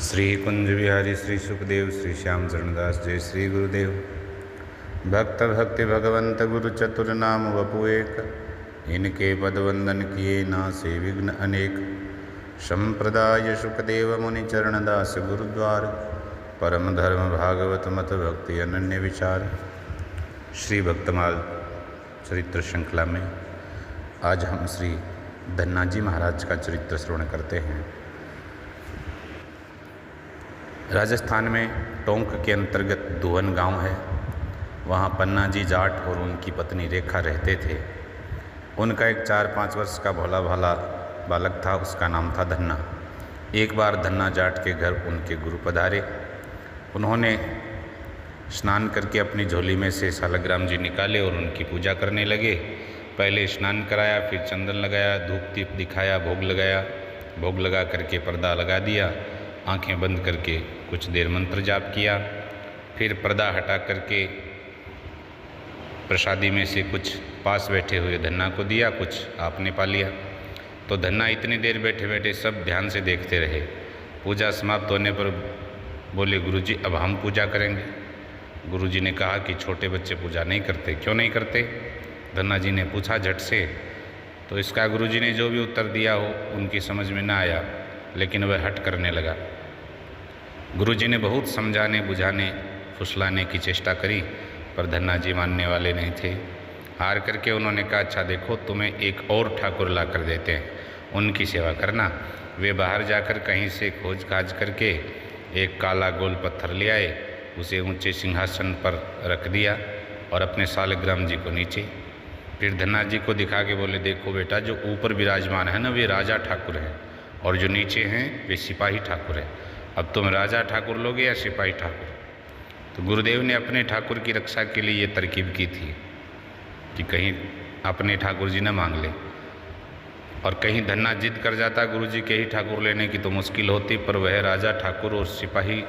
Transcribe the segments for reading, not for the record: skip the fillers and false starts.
श्री कुंज बिहारी श्री सुखदेव श्री श्याम चरणदास जय श्री गुरुदेव। भक्त भक्ति भगवंत गुरु चतुर नाम वपु एक, इनके पद वंदन किए नासे विघ्न अनेक। संप्रदाय सुखदेव मुनि चरण दास गुरुद्वार, परम धर्म भागवत मत भक्ति अनन्य विचार। श्री भक्तमाल चरित्र श्रृंखला में आज हम श्री धन्नाजी महाराज का चरित्र श्रवण करते हैं। राजस्थान में टोंक के अंतर्गत दुहन गांव है। वहाँ पन्ना जी जाट और उनकी पत्नी रेखा रहते थे। उनका एक 4-5 वर्ष का भोला भाला बालक था, उसका नाम था धन्ना। एक बार धन्ना जाट के घर उनके गुरु पधारे। उन्होंने स्नान करके अपनी झोली में से सालग्राम जी निकाले और उनकी पूजा करने लगे। पहले स्नान कराया, फिर चंदन लगाया, धूप दीप दिखाया, भोग लगाया। भोग लगा करके पर्दा लगा दिया, आंखें बंद करके कुछ देर मंत्र जाप किया। फिर पर्दा हटा करके प्रसादी में से कुछ पास बैठे हुए धन्ना को दिया, कुछ आपने पा लिया। तो धन्ना इतनी देर बैठे बैठे सब ध्यान से देखते रहे। पूजा समाप्त होने पर बोले, गुरुजी अब हम पूजा करेंगे। गुरुजी ने कहा कि छोटे बच्चे पूजा नहीं करते। क्यों नहीं करते? धन्ना जी ने पूछा झट से। तो इसका गुरुजी ने जो भी उत्तर दिया हो उनकी समझ में ना आया, लेकिन वह हट करने लगा। गुरुजी ने बहुत समझाने बुझाने फुसलाने की चेष्टा करी, पर धन्ना जी मानने वाले नहीं थे। हार करके उन्होंने कहा, अच्छा देखो तुम्हें एक और ठाकुर ला कर देते हैं, उनकी सेवा करना। वे बाहर जाकर कहीं से खोज खाज करके एक काला गोल पत्थर ले आए, उसे ऊंचे सिंहासन पर रख दिया और अपने सालग्राम जी को नीचे। फिर धन्ना जी को दिखा के बोले, देखो बेटा, जो ऊपर विराजमान है ना वे राजा ठाकुर हैं, और जो नीचे हैं वे सिपाही ठाकुर हैं। अब तुम राजा ठाकुर लोगे या सिपाही ठाकुर? तो गुरुदेव ने अपने ठाकुर की रक्षा के लिए ये तरकीब की थी कि कहीं अपने ठाकुर जी न मांग ले, और कहीं धन्ना जिद कर जाता गुरुजी के ही ठाकुर लेने की तो मुश्किल होती, पर वह राजा ठाकुर और सिपाही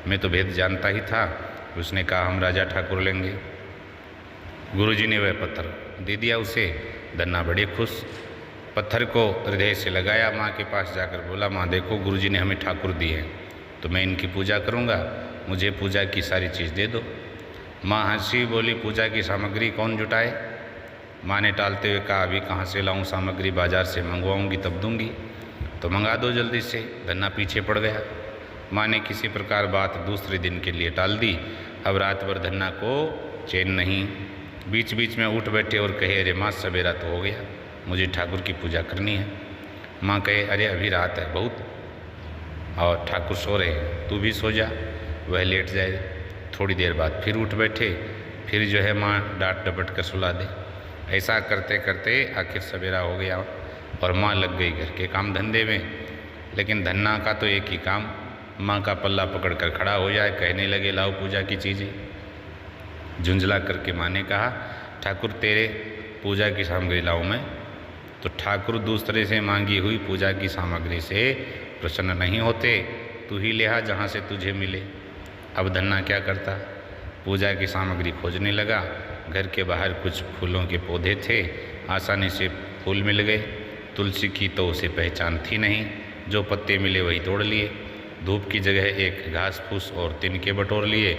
में तो भेद जानता ही था। उसने कहा हम राजा ठाकुर लेंगे। गुरुजी ने वह पत्थर दे दिया उसे। धन्ना बड़े खुश, पत्थर को हृदय से लगाया, माँ के पास जाकर बोला, माँ देखो गुरुजी ने हमें ठाकुर दिए हैं, तो मैं इनकी पूजा करूँगा, मुझे पूजा की सारी चीज़ दे दो। माँ हंसी, बोली, पूजा की सामग्री कौन जुटाए? माँ ने टालते हुए कहा, अभी कहाँ से लाऊं सामग्री, बाज़ार से मंगवाऊंगी तब दूंगी। तो मंगा दो जल्दी से। धन्ना पीछे पड़ गया। माँ ने किसी प्रकार बात दूसरे दिन के लिए टाल दी। अब रात भर धन्ना को चैन नहीं। बीच बीच में उठ बैठे और कहे, अरे माँ सवेरा तो हो गया, मुझे ठाकुर की पूजा करनी है। माँ कहे, अरे अभी रात है बहुत और ठाकुर सो रहे हैं, तू भी सो जा। वह लेट जाए। थोड़ी देर बाद फिर उठ बैठे, फिर जो है माँ डांट डपट कर सुला दे। ऐसा करते करते आखिर सवेरा हो गया और माँ लग गई घर के काम धंधे में। लेकिन धन्ना का तो एक ही काम, माँ का पल्ला पकड़ कर खड़ा हो जाए। कहने लगे, लाओ पूजा की चीज़ें। झुंझला करके माँ ने कहा, ठाकुर तेरे पूजा की सामग्री लाऊं मैं? तो ठाकुर दूसरे से मांगी हुई पूजा की सामग्री से प्रसन्न नहीं होते, तू ही ले आ जहाँ से तुझे मिले। अब धन्ना क्या करता? पूजा की सामग्री खोजने लगा। घर के बाहर कुछ फूलों के पौधे थे, आसानी से फूल मिल गए। तुलसी की तो उसे पहचान थी नहीं, जो पत्ते मिले वही तोड़ लिए। धूप की जगह एक घास फूस और तिनके बटोर लिए।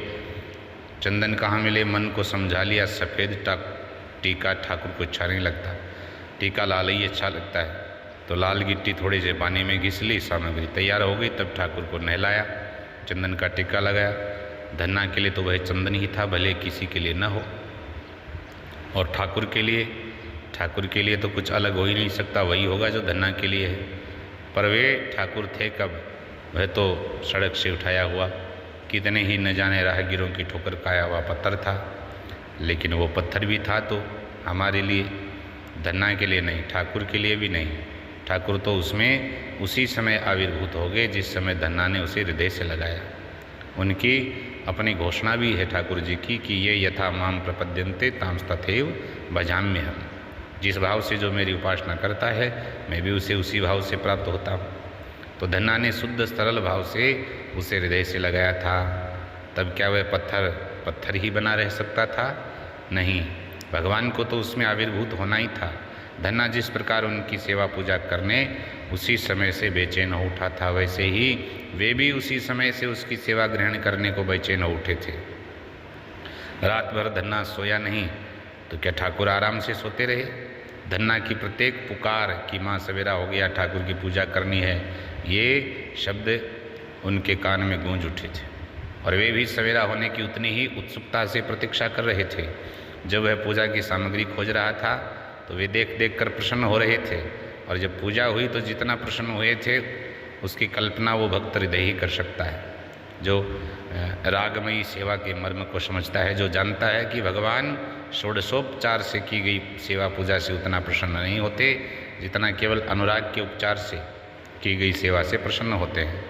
चंदन कहाँ मिले, मन को समझा लिया। सफ़ेद टीका ठाकुर को अच्छा नहीं लगता, टीका लाल ही अच्छा लगता है। तो लाल गिट्टी थोड़ी से पानी में घिस ली, सामग्री तैयार हो गई। तब ठाकुर को नहलाया, चंदन का टीका लगाया। धन्ना के लिए तो वह चंदन ही था, भले किसी के लिए न हो। और ठाकुर के लिए तो कुछ अलग हो ही नहीं सकता, वही होगा जो धन्ना के लिए है। पर वे ठाकुर थे कब? वह तो सड़क से उठाया हुआ, कितने ही न जाने राहगीरों की ठोकर खाया हुआ पत्थर था। लेकिन वो पत्थर भी था तो हमारे लिए, धन्ना के लिए नहीं, ठाकुर के लिए भी नहीं। ठाकुर तो उसमें उसी समय आविर्भूत हो गए जिस समय धन्ना ने उसे हृदय से लगाया। उनकी अपनी घोषणा भी है ठाकुर जी की कि ये यथा माम प्रपद्यन्ते ताम तथैव भजाम्यहम्। जिस भाव से जो मेरी उपासना करता है, मैं भी उसे उसी भाव से प्राप्त होता हूँ। तो धन्ना ने शुद्ध सरल भाव से उसे हृदय से लगाया था। तब क्या वह पत्थर ही बना रह सकता था? नहीं, भगवान को तो उसमें आविर्भूत होना ही था। धन्ना जिस प्रकार उनकी सेवा पूजा करने उसी समय से बेचैन हो उठा था, वैसे ही वे भी उसी समय से उसकी सेवा ग्रहण करने को बेचैन हो उठे थे। रात भर धन्ना सोया नहीं तो क्या ठाकुर आराम से सोते रहे? धन्ना की प्रत्येक पुकार कि माँ सवेरा हो गया, ठाकुर की पूजा करनी है, ये शब्द उनके कान में गूंज उठे थे और वे भी सवेरा होने की उतनी ही उत्सुकता से प्रतीक्षा कर रहे थे। जब वह पूजा की सामग्री खोज रहा था तो वे देख देख कर प्रसन्न हो रहे थे और जब पूजा हुई तो जितना प्रसन्न हुए थे उसकी कल्पना वो भक्त हृदय ही कर सकता है, जो रागमयी सेवा के मर्म को समझता है, जो जानता है कि भगवान षोडशोपचार से की गई सेवा पूजा से उतना प्रसन्न नहीं होते जितना केवल अनुराग के उपचार से की गई सेवा से प्रसन्न होते हैं।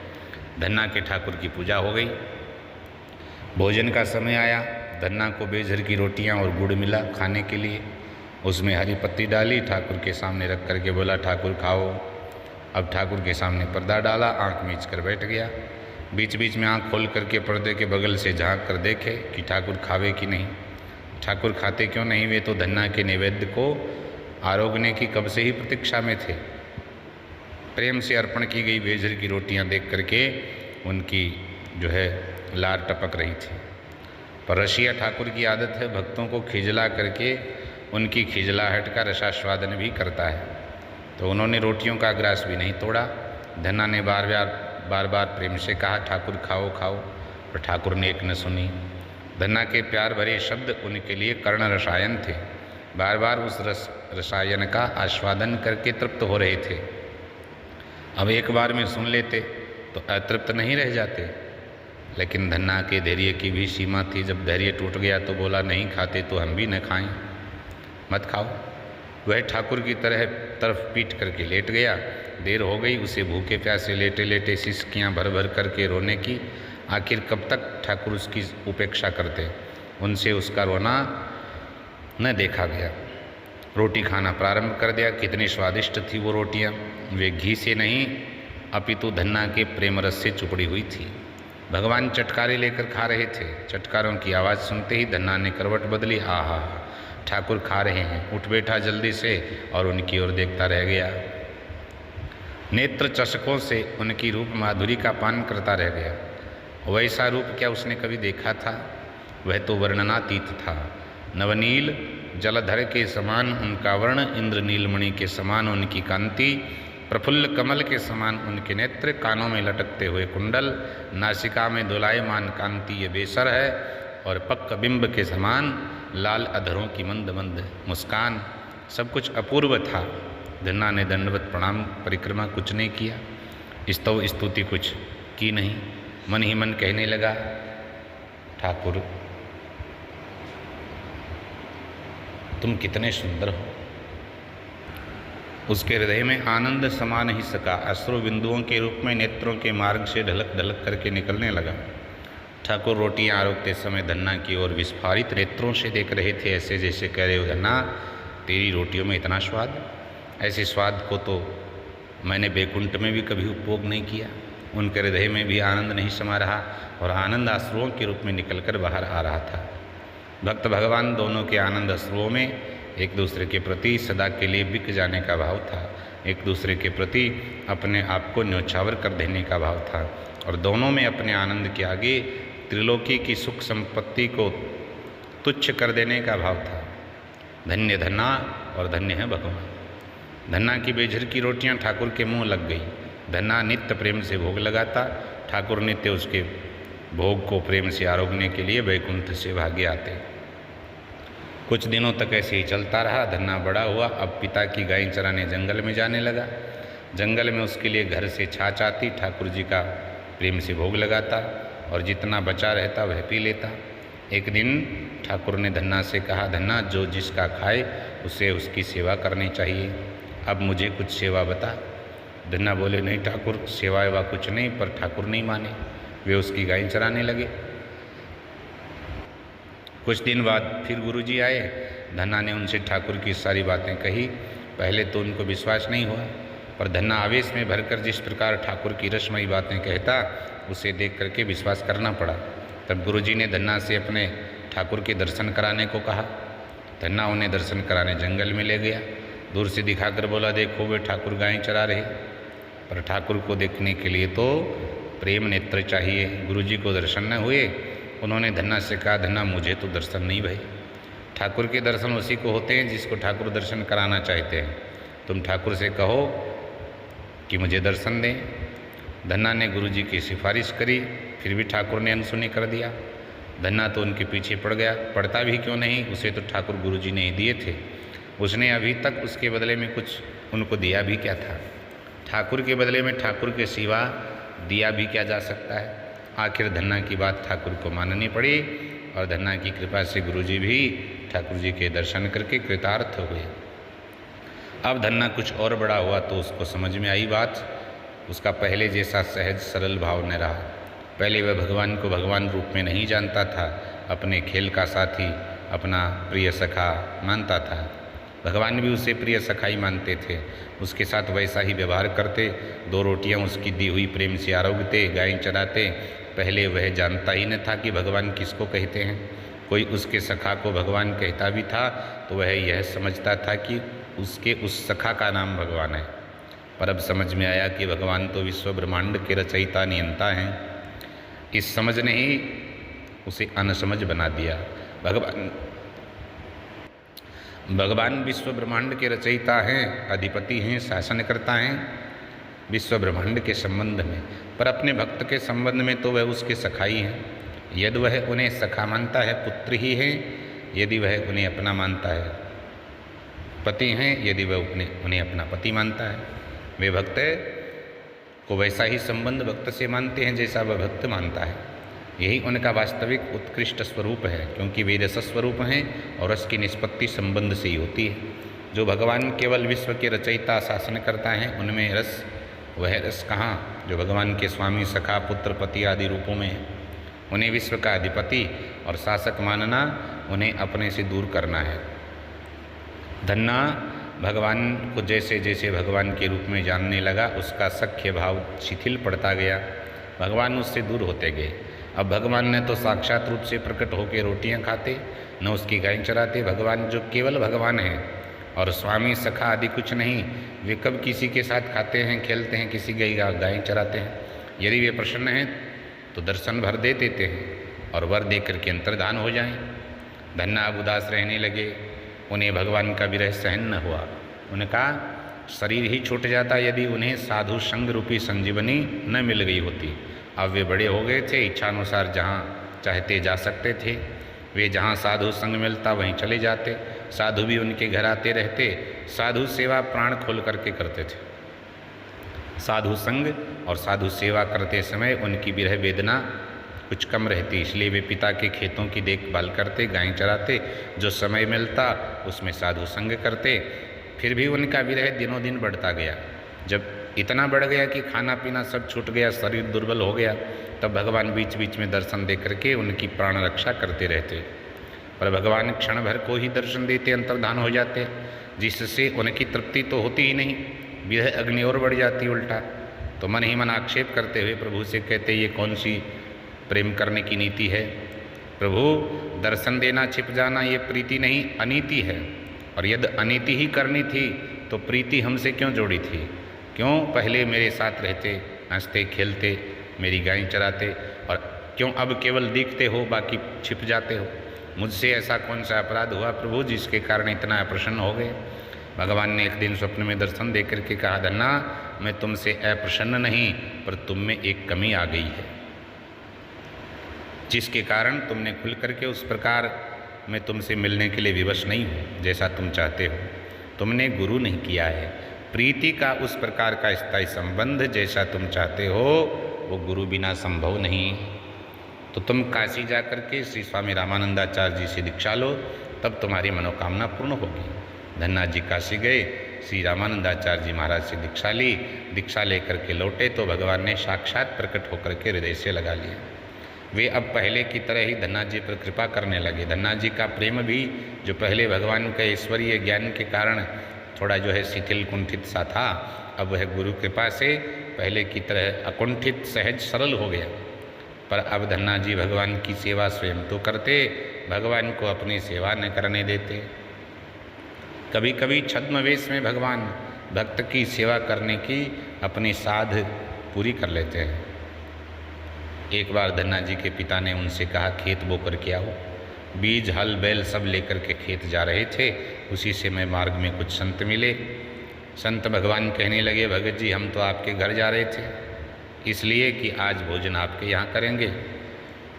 धन्ना के ठाकुर की पूजा हो गई, भोजन का समय आया। धन्ना को बेझर की रोटियां और गुड़ मिला खाने के लिए, उसमें हरी पत्ती डाली, ठाकुर के सामने रख करके बोला ठाकुर खाओ। अब ठाकुर के सामने पर्दा डाला, आंख मीच कर बैठ गया। बीच बीच में आंख खोल करके पर्दे के बगल से झांक कर देखे कि ठाकुर खावे कि नहीं। ठाकुर खाते क्यों नहीं? वे तो धन्ना के नैवेद्य को आरोगने की कब से ही प्रतीक्षा में थे। प्रेम से अर्पण की गई बेझर की रोटियां देख करके उनकी जो है लार टपक रही थी। पर रसिया ठाकुर की आदत है भक्तों को खिजला करके उनकी खिजलाहट का रसास्वादन भी करता है, तो उन्होंने रोटियों का ग्रास भी नहीं तोड़ा। धन्ना ने बार बार प्रेम से कहा ठाकुर खाओ खाओ, पर ठाकुर ने एक न सुनी। धन्ना के प्यार भरे शब्द उनके लिए कर्ण रसायन थे, बार बार उस रसायन का आस्वादन करके तृप्त हो रहे थे। अब एक बार में सुन लेते तो अतृप्त नहीं रह जाते, लेकिन धन्ना के धैर्य की भी सीमा थी। जब धैर्य टूट गया तो बोला नहीं खाते तो हम भी न खाएं, मत खाओ। वह ठाकुर की तरफ पीट करके लेट गया। देर हो गई, उसे भूखे प्यासे लेटे लेटे सिसकियाँ भर भर करके रोने की। आखिर कब तक ठाकुर उसकी उपेक्षा करते? उनसे उसका रोना न देखा गया। रोटी खाना प्रारंभ कर दिया। कितनी स्वादिष्ट थी वो रोटियाँ, वे घी से नहीं अपितु धन्ना के प्रेम रस से चुपड़ी हुई थी। भगवान चटकारे लेकर खा रहे थे। चटकारों की आवाज़ सुनते ही धन्ना ने करवट बदली। आहा, ठाकुर खा रहे हैं। उठ बैठा जल्दी से और उनकी ओर देखता रह गया। नेत्र चषकों से उनकी रूप माधुरी का पान करता रह गया। वैसा रूप क्या उसने कभी देखा था? वह तो वर्णनातीत था। नवनील जलधर के समान उनका वर्ण, इंद्र नीलमणि के समान उनकी कांति, प्रफुल्ल कमल के समान उनके नेत्र, कानों में लटकते हुए कुंडल, नासिका में दोलायमान कांति ये बेसर है, और पक्क बिंब के समान लाल अधरों की मंद मंद मुस्कान, सब कुछ अपूर्व था। धन्ना ने दंडवत प्रणाम परिक्रमा कुछ नहीं किया, स्तव स्तुति कुछ की नहीं। मन ही मन कहने लगा, ठाकुर तुम कितने सुंदर हो। उसके हृदय में आनंद समा नहीं सका। अश्रु बिंदुओं के रूप में नेत्रों के मार्ग से ढलक ढलक करके निकलने लगा। ठाकुर रोटियां आरोगते समय धन्ना की ओर विस्फारित नेत्रों से देख रहे थे, ऐसे जैसे कह रहे हो धन्ना तेरी रोटियों में इतना स्वाद, ऐसे स्वाद को तो मैंने बैकुंठ में भी कभी उपभोग नहीं किया। उनके हृदय में भी आनंद नहीं समा रहा और आनंद अश्रुओं के रूप में निकलकर बाहर आ रहा था। भक्त भगवान दोनों के आनंद अश्रुओं में एक दूसरे के प्रति सदा के लिए बिक जाने का भाव था, एक दूसरे के प्रति अपने आप को न्यौछावर कर देने का भाव था, और दोनों में अपने आनंद के आगे त्रिलोकी की सुख संपत्ति को तुच्छ कर देने का भाव था। धन्य धन्ना और धन्य है भगवान। धन्ना की बेझर की रोटियां ठाकुर के मुंह लग गई। धन्ना नित्य प्रेम से भोग लगाता, ठाकुर नित्य उसके भोग को प्रेम से आरोगने के लिए वैकुंठ से भागे आते। कुछ दिनों तक ऐसे ही चलता रहा। धन्ना बड़ा हुआ, अब पिता की गाय चराने जंगल में जाने लगा। जंगल में उसके लिए घर से छाछ आती, ठाकुर जी का प्रेम से भोग लगाता और जितना बचा रहता वह पी लेता। एक दिन ठाकुर ने धन्ना से कहा, धन्ना जो जिसका खाए उसे उसकी सेवा करनी चाहिए, अब मुझे कुछ सेवा बता। धन्ना बोले, नहीं ठाकुर, सेवा एवा कुछ नहीं। पर ठाकुर नहीं माने, वे उसकी गाय चराने लगे। कुछ दिन बाद फिर गुरुजी आए। धन्ना ने उनसे ठाकुर की सारी बातें कही। पहले तो उनको विश्वास नहीं हुआ, पर धन्ना आवेश में भरकर जिस प्रकार ठाकुर की रसमयी बातें कहता, उसे देख करके विश्वास करना पड़ा। तब गुरुजी ने धन्ना से अपने ठाकुर के दर्शन कराने को कहा। धन्ना उन्हें दर्शन कराने जंगल में ले गया। दूर से दिखाकर बोला, देखो वे ठाकुर गायें चरा रहे। पर ठाकुर को देखने के लिए तो प्रेम नेत्र चाहिए। गुरुजी को दर्शन न हुए। उन्होंने धन्ना से कहा, धन्ना मुझे तो दर्शन नहीं भाई। ठाकुर के दर्शन उसी को होते हैं जिसको ठाकुर दर्शन कराना चाहते हैं। तुम ठाकुर से कहो कि मुझे दर्शन दें। धन्ना ने गुरुजी की सिफारिश करी, फिर भी ठाकुर ने अनसुनी कर दिया। धन्ना तो उनके पीछे पड़ गया। पड़ता भी क्यों नहीं, उसे तो ठाकुर गुरुजी ने ही दिए थे। उसने अभी तक उसके बदले में कुछ उनको दिया भी क्या था। ठाकुर के बदले में ठाकुर के सिवा दिया भी क्या जा सकता है। आखिर धन्ना की बात ठाकुर को माननी पड़ी और धन्ना की कृपा से गुरुजी भी ठाकुर जी के दर्शन करके कृतार्थ हुए। अब धन्ना कुछ और बड़ा हुआ तो उसको समझ में आई बात। उसका पहले जैसा सहज सरल भाव न रहा। पहले वह भगवान को भगवान रूप में नहीं जानता था, अपने खेल का साथी, अपना प्रिय सखा मानता था। भगवान भी उसे प्रिय सखा ही मानते थे। उसके साथ वैसा ही व्यवहार करते। 2 रोटियां उसकी दी हुई प्रेम से आरोगते, गायें चराते। पहले वह जानता ही न था कि भगवान किसको कहते हैं। कोई उसके सखा को भगवान कहता भी था तो वह यह समझता था कि उसके उस सखा का नाम भगवान है। पर अब समझ में आया कि भगवान तो विश्व ब्रह्मांड के रचयिता नियंता हैं। इस समझ ने ही उसे अनसमझ बना दिया। भगवान विश्व ब्रह्मांड के रचयिता हैं, अधिपति हैं, शासनकर्ता हैं विश्व ब्रह्मांड के संबंध में। पर अपने भक्त के संबंध में तो वह उसके सखा ही हैं। यदि वह उन्हें सखा मानता है, पुत्र ही हैं। यदि वह उन्हें अपना मानता है, पति हैं। यदि वह उन्हें अपना पति मानता है, वे भक्त को वैसा ही संबंध भक्त से मानते हैं जैसा वह भक्त मानता है। यही उनका वास्तविक उत्कृष्ट स्वरूप है, क्योंकि वे रस स्वरूप हैं और रस की निष्पत्ति संबंध से ही होती है। जो भगवान केवल विश्व के रचयिता शासन करता है, उनमें रस वह रस कहाँ जो भगवान के स्वामी, सखा, पुत्र, पति आदि रूपों में है। उन्हें विश्व का अधिपति और शासक मानना, उन्हें अपने से दूर करना है। धन्ना भगवान को जैसे जैसे भगवान के रूप में जानने लगा, उसका सख्य भाव शिथिल पड़ता गया। भगवान उससे दूर होते गए। अब भगवान ने तो साक्षात रूप से प्रकट होकर रोटियां खाते, न उसकी गायें चराते। भगवान जो केवल भगवान है और स्वामी, सखा आदि कुछ नहीं, वे कब किसी के साथ खाते हैं, खेलते हैं, किसी गायें चराते हैं। यदि वे प्रसन्न हैं तो दर्शन भर दे देते हैं और वर दे करके अंतर्धान हो जाएं। धन्ना अब उदास रहने लगे। उन्हें भगवान का विरह सहन न हुआ। उनका शरीर ही छूट जाता यदि उन्हें साधु संग रूपी संजीवनी न मिल गई होती। अब वे बड़े हो गए थे, इच्छानुसार जहाँ चाहते जा सकते थे। वे जहाँ साधु संग मिलता वहीं चले जाते। साधु भी उनके घर आते रहते। साधु सेवा प्राण खोल करके करते थे। साधु संग और साधु सेवा करते समय उनकी विरह वेदना कुछ कम रहती, इसलिए वे पिता के खेतों की देखभाल करते, गायें चराते। जो समय मिलता उसमें साधु संग करते। फिर भी उनका विरह दिनों दिन बढ़ता गया। जब इतना बढ़ गया कि खाना पीना सब छूट गया, शरीर दुर्बल हो गया, तब भगवान बीच बीच में दर्शन दे करके उनकी प्राण रक्षा करते रहते। पर भगवान क्षण भर को ही दर्शन देते, अंतर्धान हो जाते, जिससे उनकी तृप्ति तो होती ही नहीं, विरह अग्नि और बढ़ जाती उल्टा। तो मन ही मन आक्षेप करते हुए प्रभु से कहते, ये कौन सी प्रेम करने की नीति है। प्रभु, दर्शन देना, छिप जाना ये प्रीति नहीं, अनीति है। और यदि अनीति ही करनी थी तो प्रीति हमसे क्यों जोड़ी थी? क्यों पहले मेरे साथ रहते, हंसते खेलते, मेरी गायें चराते, और क्यों अब केवल दिखते हो, बाकी छिप जाते हो? मुझसे ऐसा कौन सा अपराध हुआ प्रभु जिसके कारण इतना अप्रसन्न हो गए? भगवान ने एक दिन स्वप्न में दर्शन दे करके कहा, धन्ना, मैं तुमसे अप्रसन्न नहीं, पर तुम में एक कमी आ गई है, जिसके कारण तुमने खुल करके उस प्रकार मैं तुमसे मिलने के लिए विवश नहीं हूँ जैसा तुम चाहते हो। तुमने गुरु नहीं किया है। प्रीति का उस प्रकार का स्थायी संबंध जैसा तुम चाहते हो वो गुरु बिना संभव नहीं। तो तुम काशी जा करके श्री स्वामी रामानंदाचार्य जी से दीक्षा लो, तब तुम्हारी मनोकामना पूर्ण होगी। धन्ना जी काशी गए, श्री रामानंदाचार्य जी महाराज से दीक्षा ली। दीक्षा लेकर के लौटे तो भगवान ने साक्षात प्रकट होकर के हृदय से लगा लिया। वे अब पहले की तरह ही धन्ना जी पर कृपा करने लगे। धन्ना जी का प्रेम भी जो पहले भगवान के ईश्वरीय ज्ञान के कारण थोड़ा जो है शिथिल कुंठित सा था, अब वह गुरु कृपा से पहले की तरह अकुंठित, सहज, सरल हो गया। पर अब धन्ना जी भगवान की सेवा स्वयं तो करते, भगवान को अपनी सेवा न करने देते। कभी कभी छद्मवेश में भगवान भक्त की सेवा करने की अपनी साध पूरी कर लेते हैं। एक बार धन्ना जी के पिता ने उनसे कहा खेत बो कर के आओ। बीज हल बैल सब लेकर के खेत जा रहे थे, उसी से मैं मार्ग में कुछ संत मिले। संत भगवान कहने लगे भगत जी हम तो आपके घर जा रहे थे, इसलिए कि आज भोजन आपके यहाँ करेंगे।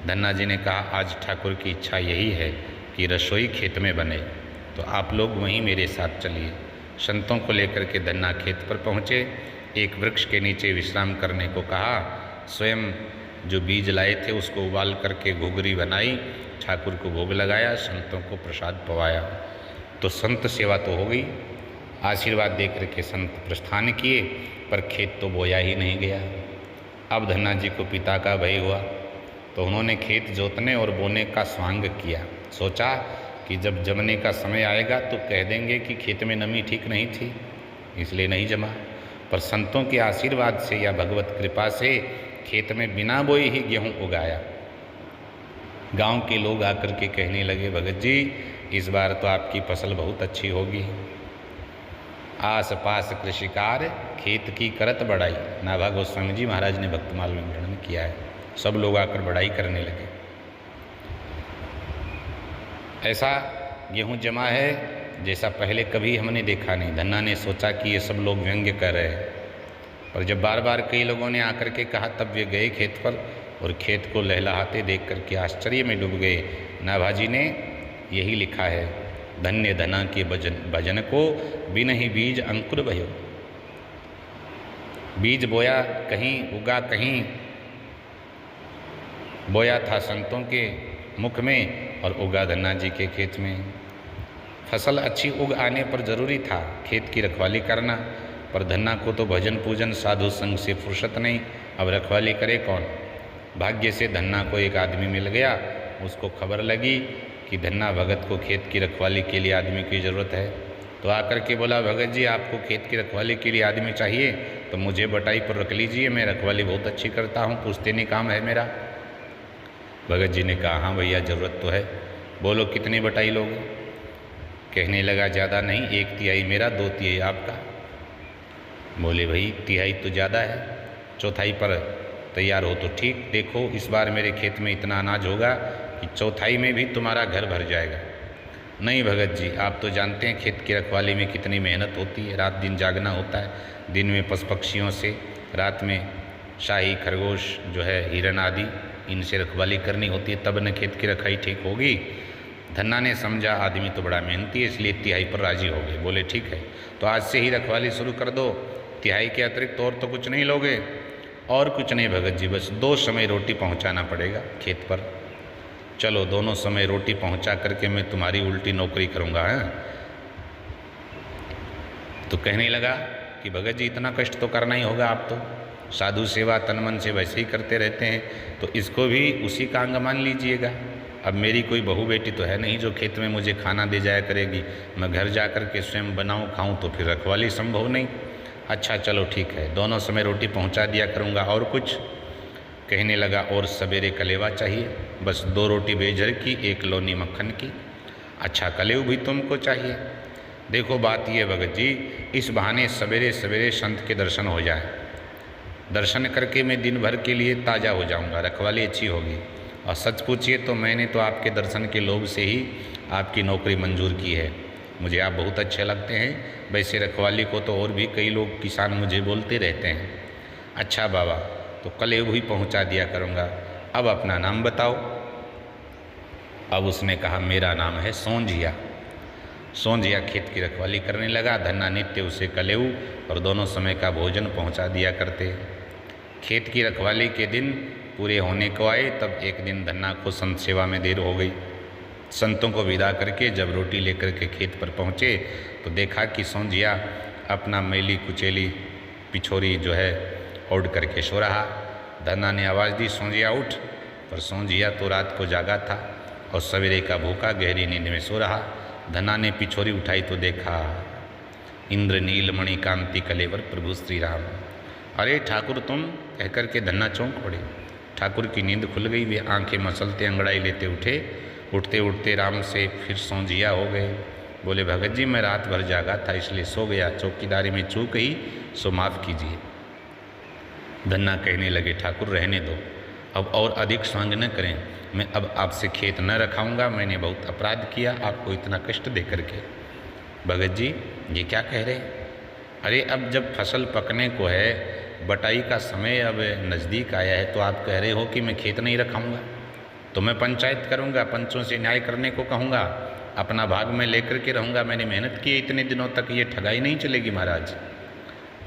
धन्ना जी ने कहा आज ठाकुर की इच्छा यही है कि रसोई खेत में बने, तो आप लोग वहीं मेरे साथ चलिए। संतों को लेकर के धन्ना खेत पर पहुँचे, एक वृक्ष के नीचे विश्राम करने को कहा। स्वयं जो बीज लाए थे उसको उबाल करके घुघरी बनाई, ठाकुर को भोग लगाया, संतों को प्रसाद पवाया। तो संत सेवा तो हो गई, आशीर्वाद दे करके संत प्रस्थान किए, पर खेत तो बोया ही नहीं गया। अब धन्ना जी को पिता का भय हुआ, तो उन्होंने खेत जोतने और बोने का स्वांग किया। सोचा कि जब जमने का समय आएगा तो कह देंगे कि खेत में नमी ठीक नहीं थी, इसलिए नहीं जमा। पर संतों के आशीर्वाद से या भगवत कृपा से खेत में बिना बोए ही गेहूँ उगाया। गांव के लोग आकर के कहने लगे भगत जी इस बार तो आपकी फसल बहुत अच्छी होगी। आस पास कृषिकार खेत की करत बढ़ाई, नाभा गोस्वामी जी महाराज ने भक्तमाल में वर्णन किया है। सब लोग आकर बढ़ाई करने लगे। ऐसा गेहूं जमा है जैसा पहले कभी हमने देखा नहीं। धन्ना ने सोचा कि ये सब लोग व्यंग्य कर रहे हैं, और जब बार बार कई लोगों ने आकर के कहा तब वे गए खेत पर और खेत को लहलहाते देख करके आश्चर्य में डूब गए। नाभाजी ने यही लिखा है, धन्य धना के भजन को बिन ही बीज अंकुर भयो। बीज बोया कहीं उगा कहीं, बोया था संतों के मुख में और उगा धन्ना जी के खेत में। फसल अच्छी उग आने पर जरूरी था खेत की रखवाली करना, पर धन्ना को तो भजन पूजन साधु संग से फुर्सत नहीं, अब रखवाली करे कौन। भाग्य से धन्ना को एक आदमी मिल गया, उसको खबर लगी कि धन्ना भगत को खेत की रखवाली के लिए आदमी की ज़रूरत है, तो आकर के बोला भगत जी आपको खेत की रखवाली के लिए आदमी चाहिए तो मुझे बटाई पर रख लीजिए, मैं रखवाली बहुत अच्छी करता हूँ, पूछते नहीं काम है मेरा। भगत जी ने कहा हाँ भैया ज़रूरत तो है, बोलो कितनी बटाई लोगे। कहने लगा ज़्यादा नहीं, 1/3 मेरा 2/3 आपका। बोले भाई 1/3 तो ज़्यादा है, 1/4 पर तैयार हो तो ठीक। देखो इस बार मेरे खेत में इतना अनाज होगा कि 1/4 में भी तुम्हारा घर भर जाएगा। नहीं भगत जी आप तो जानते हैं खेत की रखवाली में कितनी मेहनत होती है, रात दिन जागना होता है, दिन में पशु पक्षियों से, रात में शाही खरगोश जो है हिरन आदि इनसे रखवाली करनी होती है, तब न खेत की रखाई ठीक होगी। धन्ना ने समझा आदमी तो बड़ा मेहनती है, इसलिए 1/3 पर राजी हो गए। बोले ठीक है तो आज से ही रखवाली शुरू कर दो, 1/3 के अतिरिक्त और तो कुछ नहीं लोगे। और कुछ नहीं भगत जी, बस 2 समय रोटी पहुंचाना पड़ेगा खेत पर। चलो दोनों समय रोटी पहुंचा करके मैं तुम्हारी उल्टी नौकरी करूंगा। है तो कहने लगा कि भगत जी इतना कष्ट तो करना ही होगा, आप तो साधु सेवा तन मन से वैसे ही करते रहते हैं, तो इसको भी उसी का अंग मान लीजिएगा। अब मेरी कोई बहू बेटी तो है नहीं जो खेत में मुझे खाना दे जाया करेगी, मैं घर जा कर के स्वयं बनाऊँ खाऊँ तो फिर रखवाली संभव नहीं। अच्छा चलो ठीक है, दोनों समय रोटी पहुंचा दिया करूंगा। और कुछ? कहने लगा और सवेरे कलेवा चाहिए, बस 2 रोटी बेजर की, 1 लौनी मक्खन की। अच्छा कलेव भी तुमको चाहिए। देखो बात ये भगत जी, इस बहाने सवेरे सवेरे संत के दर्शन हो जाए, दर्शन करके मैं दिन भर के लिए ताज़ा हो जाऊंगा, रखवाली अच्छी होगी। और सच पूछिए तो मैंने तो आपके दर्शन के लोभ से ही आपकी नौकरी मंजूर की है, मुझे आप बहुत अच्छे लगते हैं। वैसे रखवाली को तो और भी कई लोग किसान मुझे बोलते रहते हैं। अच्छा बाबा तो कलेव भी पहुंचा दिया करूंगा, अब अपना नाम बताओ। अब उसने कहा मेरा नाम है सोंझिया। सोंझिया खेत की रखवाली करने लगा। धन्ना नित्य उसे कलेव और दोनों समय का भोजन पहुंचा दिया करते। खेत की रखवाली के दिन पूरे होने को आए, तब एक दिन धन्ना को संत सेवा में देर हो गई। संतों को विदा करके जब रोटी लेकर के खेत पर पहुँचे तो देखा कि सोंझिया अपना मैली कुचेली पिछोरी जो है ओढ़ करके सो रहा। धन्ना ने आवाज़ दी सोंझिया उठ, पर सोंझिया तो रात को जागा था और सवेरे का भूखा गहरी नींद में सो रहा। धन्ना ने पिछोरी उठाई तो देखा इंद्र नील मणि कांति कलेवर प्रभु श्री राम। अरे ठाकुर तुम, कह कर के धन्ना चौंक पड़े। ठाकुर की नींद खुल गई, वे आंखें मसलते अंगड़ाई लेते उठे। उठते उठते राम से फिर सोंझिया हो गए। बोले भगत जी मैं रात भर जागा था इसलिए सो गया, चौकीदारी में चूक ही, सो माफ़ कीजिए। धन्ना कहने लगे ठाकुर रहने दो, अब और अधिक स्वांग न करें, मैं अब आपसे खेत न रखाऊंगा, मैंने बहुत अपराध किया आपको इतना कष्ट दे करके। भगत जी ये क्या कह रहे? अरे अब जब फसल पकने को है, बटाई का समय अब नज़दीक आया है, तो आप कह रहे हो कि मैं खेत नहीं रखाऊंगा? तो मैं पंचायत करूंगा, पंचों से न्याय करने को कहूँगा, अपना भाग में लेकर के रहूँगा, मैंने मेहनत की इतने दिनों तक, ये ठगाई नहीं चलेगी महाराज।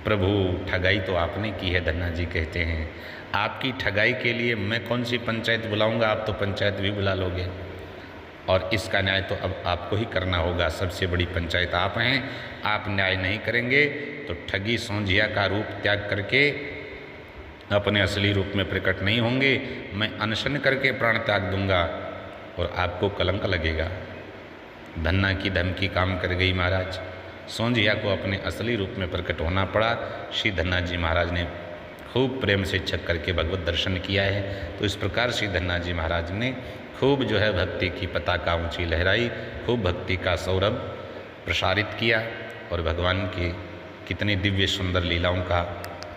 प्रभु ठगाई तो आपने की है, धन्ना जी कहते हैं, आपकी ठगाई के लिए मैं कौन सी पंचायत बुलाऊंगा, आप तो पंचायत भी बुला लोगे, और इसका न्याय तो अब आपको ही करना होगा, सबसे बड़ी पंचायत आप हैं, आप न्याय नहीं करेंगे तो ठगी सौंधिया का रूप त्याग करके अपने असली रूप में प्रकट नहीं होंगे, मैं अनशन करके प्राण त्याग दूंगा और आपको कलंक लगेगा। धन्ना की धमकी काम कर गई महाराज, सौंधिया को अपने असली रूप में प्रकट होना पड़ा। श्री धन्ना जी महाराज ने खूब प्रेम से छक करके भगवत दर्शन किया है। तो इस प्रकार श्री धन्ना जी महाराज ने खूब जो है भक्ति की पताका ऊंची लहराई, खूब भक्ति का सौरभ प्रसारित किया और भगवान की कितनी दिव्य सुंदर लीलाओं का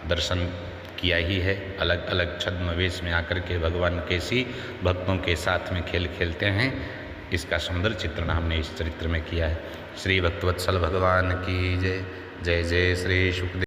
दर्शन किया ही है। अलग अलग छद्म वेश में आकर के भगवान कैसी भक्तों के साथ में खेल खेलते हैं, इसका सुंदर चित्रण हमने इस चरित्र में किया है। श्री भक्तवत्सल भगवान की जय। जय जय श्री सुखदेव।